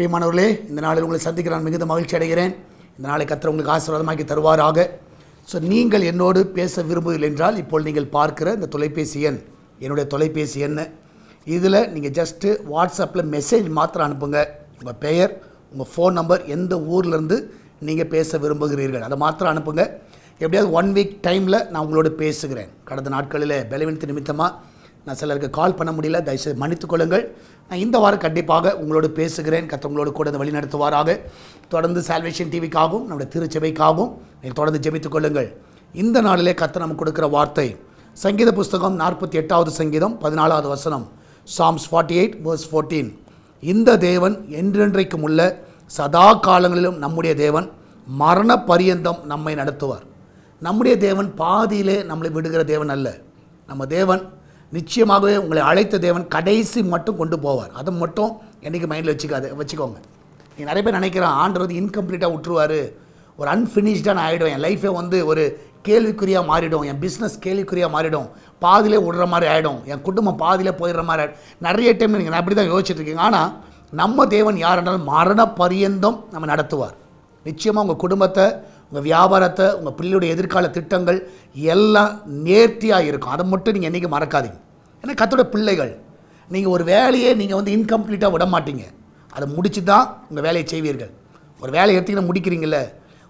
பிரியமானவர்களே, இந்த நாளில் உங்களை சந்திக்க நான் மிகுந்த மகிழ்ச்சி அடைகிறேன். இந்த நாளை கர்த்தர் உங்களுக்கு ஆசீர்வாதமாக்கி தருவாராக. நீங்கள் என்னோடு பேச விரும்புவீர்கள் என்றால் இப்போது நீங்கள் பார்க்கிற இந்த தொலைபேசி எண் என்னுடைய தொலைபேசி எண். இதில் நீங்கள் ஜஸ்ட்டு வாட்ஸ்அப்பில் மெசேஜ் மாத்திரம் அனுப்புங்க. உங்கள் பெயர், உங்கள் ஃபோன் நம்பர், எந்த ஊர்லேருந்து நீங்கள் பேச விரும்புகிறீர்கள் அதை மாத்திரம் அனுப்புங்க. எப்படியாவது 1 வீக் டைமில் நான் உங்களோடு பேசுகிறேன். கடந்த நாட்களில் பலவீனத்து நிமித்தமாக நான் சிலருக்கு கால் பண்ண முடியல, தயவுசெய்து மன்னித்துக் கொள்ளுங்கள். நான் இந்த வாரம் கண்டிப்பாக உங்களோடு பேசுகிறேன். கர்த்தர் உங்களோடு கூட வழி நடத்துவாராக. தொடர்ந்து சால்வேஷன் டிவிக்காகவும் நம்முடைய திருச்சபைக்காகவும் நீங்கள் தொடர்ந்து ஜெபித்துக் கொள்ளுங்கள். இந்த நாளிலே கர்த்தர் நமக்கு கொடுக்குற வார்த்தை சங்கீத புஸ்தகம் 48வது சங்கீதம் 14வது வசனம். Psalms 48 verse 14. இந்த தேவன் என்றென்றைக்கும் உள்ள சதா காலங்களிலும் நம்முடைய தேவன் மரண பரியந்தம் நம்மை நடத்துவார். நம்முடைய தேவன் பாதியிலே நம்மளை விடுகிற தேவன் அல்ல. நம்ம தேவன் நிச்சயமாகவே உங்களை அழைத்த தேவன் கடைசி மட்டும் கொண்டு போவார். அதை மட்டும் என்றைக்கு மைண்டில் வச்சுக்கோங்க. நீங்கள் நிறைய பேர் நினைக்கிறான் ஆண்டவர் இன்கம்ப்ளீட்டாக விட்டுருவார், ஒரு அன்ஃபினிஷ்டாக நான் ஆகிடும், என் லைஃபே ஒரு கேள்விக்குறியாக மாறிடும், என் பிஸ்னஸ் கேள்விக்குறியாக மாறிடும், பாதியிலே விடுற மாதிரி ஆகிடும், என் குடும்பம் பாதியிலே போயிடுற மாதிரி ஆகிடும். நிறைய டைம் நீங்கள் அப்படி தான் யோசிச்சுட்ருக்கீங்க. ஆனால் நம்ம தேவன் யார் என்றால் மரண பரியந்தம் நம்ம நடத்துவார். நிச்சயமாக உங்கள் குடும்பத்தை, உங்கள் வியாபாரத்தை, உங்கள் பிள்ளையுடைய எதிர்கால திட்டங்கள் எல்லாம் நேர்த்தியாக இருக்கும். அதை மட்டும் நீங்கள் என்றைக்கும் மறக்காதீங்க. ஏன்னா கர்த்தருடைய பிள்ளைகள், நீங்கள் ஒரு வேலையை நீங்கள் இன்கம்ப்ளீட்டாக விட மாட்டீங்க. அதை முடிச்சு தான் உங்கள் வேலையை செய்வீர்கள். ஒரு வேலையை எடுத்திங்கன்னா முடிக்கிறீங்கள,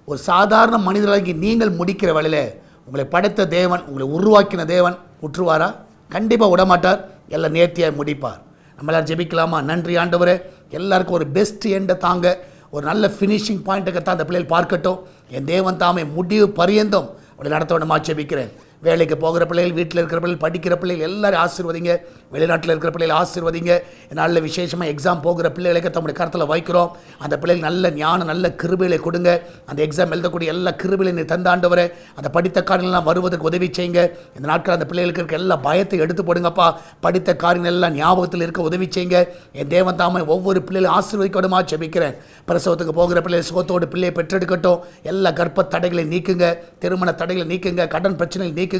ஒரு சாதாரண மனிதர்களாகி நீங்கள் முடிக்கிற வேலையில் உங்களை படைத்த தேவன், உங்களை உருவாக்கின தேவன் விட்டுருவாரா? கண்டிப்பாக விடமாட்டார். எல்லாம் நேர்த்தியாக முடிப்பார். நம்மளால் ஜெபிக்கலாமா? நன்றி ஆண்டவரே, எல்லாருக்கும் ஒரு பெஸ்ட் எண்டை தாங்க, ஒரு நல்ல ஃபினிஷிங் பாயிண்ட்டுக்கு அந்த பிள்ளைகள் பார்க்கட்டும். என் தேவன் தாமே முடிவு பரியந்தம் அப்படி நடத்த வேண்டுமா ஜெபிக்கிறேன். வேலைக்கு போகிற பிள்ளைகள், வீட்டில் இருக்கிற பிள்ளைகள், படிக்கிற பிள்ளைகள் எல்லாரும் ஆசீர்வதிங்க. வெளிநாட்டில் இருக்கிற பிள்ளைகள் ஆசீர்வதிங்க. நல்ல விசேஷமாக எக்ஸாம் போகிற பிள்ளைகளுக்கு தம்முடைய கருத்தில் வைக்கிறோம். அந்த பிள்ளைகள் நல்ல ஞானம், நல்ல கிருபைகளை கொடுங்க. அந்த எக்ஸாம் எழுதக்கூடிய எல்லா கிருபைகளை நீ தந்தாண்டவரே, அந்த படித்த காரியங்கள்லாம் வருவதற்கு உதவி செய்யுங்க. இந்த நாட்கள் அந்த பிள்ளைகளுக்கு இருக்க எல்லா பயத்தை எடுத்து போடுங்கப்பா. படித்த காரியங்கள் எல்லாம் ஞாபகத்தில் இருக்க உதவி செய்யுங்க. என் தேவன் தாமே ஒவ்வொரு பிள்ளைகளும் ஆசீர்வதிக்கணுமா ஜெபிக்கிறேன். பிரசவத்துக்கு போகிற பிள்ளைகள் சுகத்தோடு பிள்ளையை பெற்றெடுக்கட்டும். எல்லா கர்ப்ப தடைகளை நீக்குங்க, திருமண தடைகளை நீக்குங்க, கடன் பிரச்சனைகள் நீக்குங்க.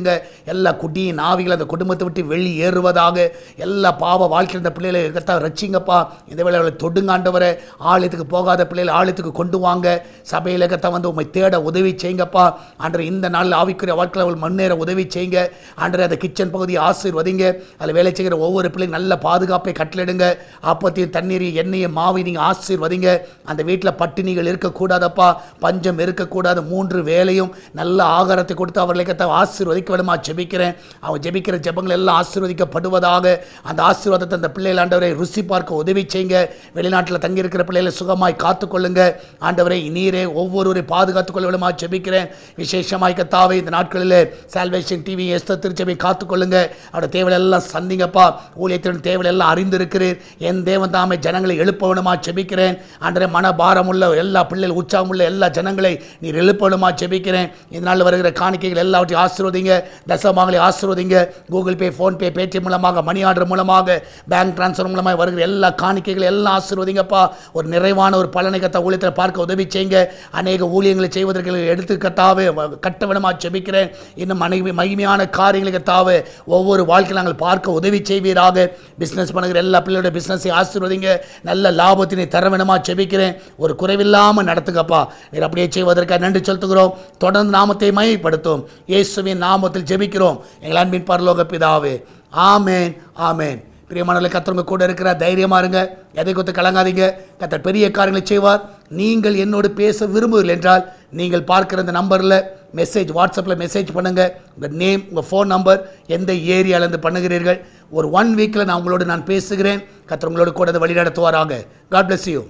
எல்லா குட்டியின் ஆவிகள் அந்த குடும்பத்தை விட்டு வெளியேறுவதாக. எல்லா பாவ வாழ்க்கையில் இந்த பிள்ளைகளை ரட்சிங்கப்பா. இந்த வேளைகளை தொடுங்காண்டவரை, ஆலயத்துக்கு போகாத பிள்ளைகளை ஆலயத்துக்கு கொண்டு வாங்க. சபையில் உண்மை தேட உதவி செய்யுங்கப்பா. அன்றைய இந்த நாளில் ஆவிக்குரிய வாழ்க்கையில் அவள் முன்னேற உதவி செய்யுங்க. அன்றைய அந்த கிச்சன் பகுதியை ஆசீர்வதிங்க. அதில் வேலை செய்கிற ஒவ்வொரு பிள்ளைங்க நல்ல பாதுகாப்பை கட்டளிடுங்க. அப்பத்தையும் தண்ணீரையும் எண்ணெயும் மாவை நீங்கள் ஆசீர்வதிங்க. அந்த வீட்டில் பட்டினிகள் இருக்கக்கூடாதப்பா, பஞ்சம் இருக்கக்கூடாது. 3 வேளையும் நல்ல ஆகாரத்தை கொடுத்து அவர்களுக்கு ஆசீர்வதிக்க வேண்டுமா ஜெபிக்கிறேன். அவன் ஜெபிக்கிற ஜெபங்கள் எல்லாம் ஆசீர்வதிக்கப்படுவதாக. அந்த ஆசீர்வாதத்தை அந்த பிள்ளைகள் ஆண்டவரை ருசி பார்க்க உதவி செய்யுங்க. வெளிநாட்டில் தங்கியிருக்கிற பிள்ளைகளை சுகமாய் காத்துக்கொள்ளுங்க. ஆண்டவரை நீரே ஒவ்வொருவரை பாதுகாத்துக் கொள்ள வேண்டுமா ஜெபிக்கிறேன். விசேஷமாய் கர்த்தாவே, இந்த நாட்களில் சால்வேஷன் டிவி எஸ்தர் திருச்சபை காத்துக்கொள்ளுங்க. அவருடைய தேவையெல்லாம் சந்திங்கப்பா. ஊழியத்தின் தேவையெல்லாம் அறிந்திருக்கிறேன். என் தேவன் தாமே ஜனங்களை எழுப்ப வேண்டுமா ஜெபிக்கிறேன். அன்றைய மனபாரம் உள்ள எல்லா பிள்ளைகள், உற்சாகம் உள்ள எல்லா ஜனங்களை நீர் எழுப்ப வேண்டுமா ஜெபிக்கிறேன். இதனால் வருகிற காணிக்கைகள் எல்லாவற்றையும் ஆசீர்வதிங்க. தசமாங்களை ஆசீர்வதிங்க. கூகுள் பே, ஃபோன்பே, பேடிஎம் மூலமாக, மணி ஆர்டர் மூலமாக, பேங்க் டிரான்ஸ்ஃபர் மூலமாக வருகிற எல்லா காணிக்கைகளை எல்லாம் ஆசீர்வதிங்கப்பா. ஒரு நிறைவான ஒரு பலனை கத்த ஊழியத்தில் பார்க்க உதவி செய்யுங்க. அநேக ஊழியங்களை செய்வதற்கு எடுத்து கத்தாவே கட்ட வேணுமா ஜெபிக்கிறேன். இன்னும் மகிமையான காரியங்களை கத்தாவே ஒவ்வொரு வாழ்க்கையில் நாங்கள் பார்க்க உதவி செய்வீராக. பிஸ்னஸ் பண்ணுகிற எல்லா பிள்ளையோட பிஸ்னஸை ஆசீர்வதிங்க. நல்ல லாபத்தினை தர வேணுமா ஜெபிக்கிறேன். ஒரு குறைவில்லாமல் நடத்துங்கப்பா. நீர் அப்படியே செய்வதற்காக நன்றி செலுத்துகிறோம். தொடர்ந்து நாமத்தை மகிமைப்படுத்தும். இயேசுவின் நாமத்தில் ஜெபிக்கிறோம் எங்கள் அன்பின் பரலோக பிதாவே. ஆமேன், ஆமேன். பிரியமானவர்களே, கர்த்தர் கூட இருக்கிற தைரியமாக இருங்க. எதை குறித்து கலங்காதீங்க. கர்த்தர் பெரிய காரியங்களை செய்வார். நீங்கள் என்னோடு பேச விரும்புவீர்கள் என்றால் நீங்கள் பார்க்குற இந்த நம்பரில் வாட்ஸ்அப்பில் மெசேஜ் பண்ணுங்கள். உங்கள் நேம், உங்கள் ஃபோன் நம்பர், எந்த ஏரியாவிலேருந்து பண்ணுகிறீர்கள். ஒரு 1 வீக்கில் நான் உங்களோடு பேசுகிறேன். கர்த்தர் உங்களோடு கூட வழி நடத்துவாராக. God bless you.